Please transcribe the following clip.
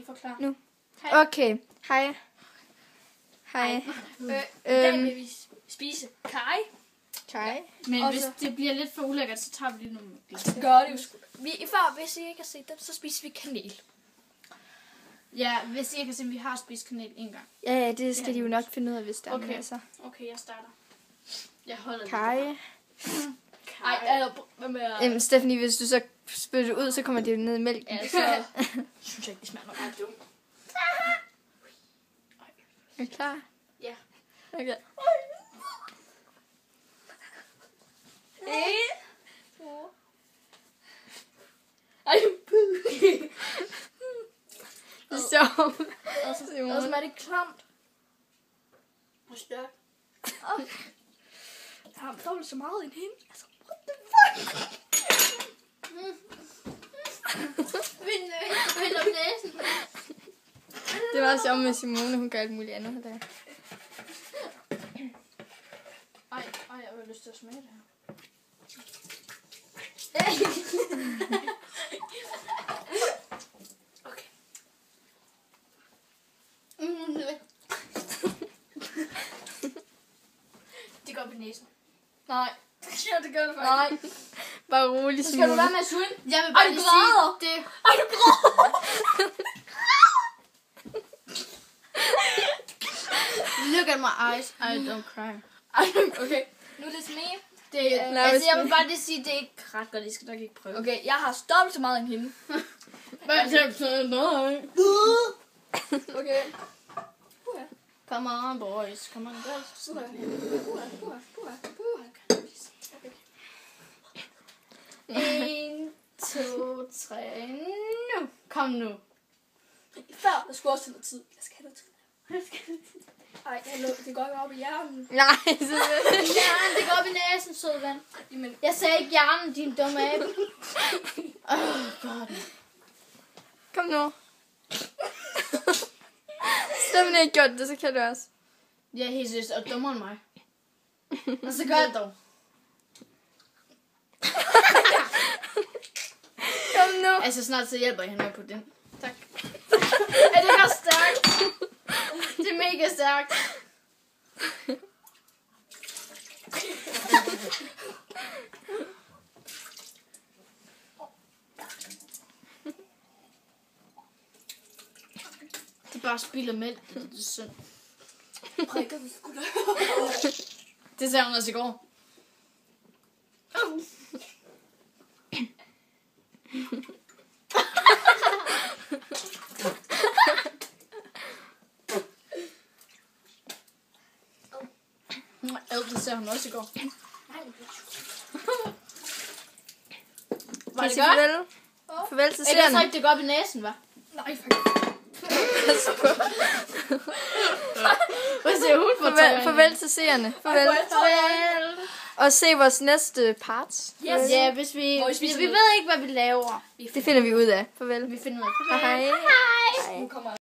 Forklar. Nu. Hej. Okay. Hej. Hej. I dag vil vi spise kaj. Kaj. Men Og hvis så- det bliver lidt for ulækkert, så tager vi lige nogle glas. Gør det jo sgu. Hvis I ikke har set dem, så spiser vi kanel. Ja, hvis I ikke kan se, at vi har spist kanel en gang. Ja, det skal de jo nok finde ud af, hvis der er Okay. altså. Okay, jeg starter. Jeg holder Kaj. Ej, hvad med... Stephanie, hvis du så spytter ud, så kommer det jo ned i mælken. Ja, så synes jeg ikke, det smager nok ret dumt. Er du klar? Ja. Okay. 1, 2. Ej, puh. Det er sjovt. Og så er det klamt. Og stærkt. Jeg har dobbelt så meget end hende. Altså, what the fuck? Vind om næsen. Det var sjovt med Simone, hun gør alt muligt andet der. Ej, jeg har lyst til at smage det her. Okay. Det går op i næsen. Nej. Ja, det gør det faktisk. Nej. Bare rolig, Så Simone. skal du være med at suge? Jeg vil Ej, bare du lige græder. sige, det... Ej, du græder. Look at my eyes. I don't cry. Ej, okay. Nu er det smag. Det, altså, jeg vil bare lige sige, det er ikke ret godt. I skal nok ikke prøve. Okay, jeg har dobbelt så meget end hende. Okay. Come on, boys. Come on, girls. En, 2, 3. Nu. Kom nu. Før, der skulle også tage noget tid. Jeg skal have noget tid. Ej, det går ikke op i hjernen. Nej, selvfølgelig. Hjernen, det går op i næsen, sød ven. Jamen, Jeg sagde ikke hjernen, din dumme abe. God. Kom nu. Stephanie har ikke gjort det, så kan du også. Jeg er helt seriøst og dummere end mig. Og så gør jeg det dog. Kom nu. Altså snart så hjælper jeg hende på den. tak. Er det også stærkt? Det er mega stærkt. Det er bare spild af mælk. Det er synd. Prikker vi sgu da. Det sagde hun også i går. Det sagde hun også i går. Var Kan I det sige godt? farvel? Farvel til Jeg kan så seerne. ikke, det går op i næsen, hva'? Nej, faktisk. Hvad siger hun for Farvel til seerne. Farvel. Farvel. Og se vores næste parts. Yes. Ja, hvis vi... Hvor I spiser Vi noget. ved ikke, hvad vi laver. Det finder vi ud af. Farvel. Vi finder ud af. Hej. Nu kommer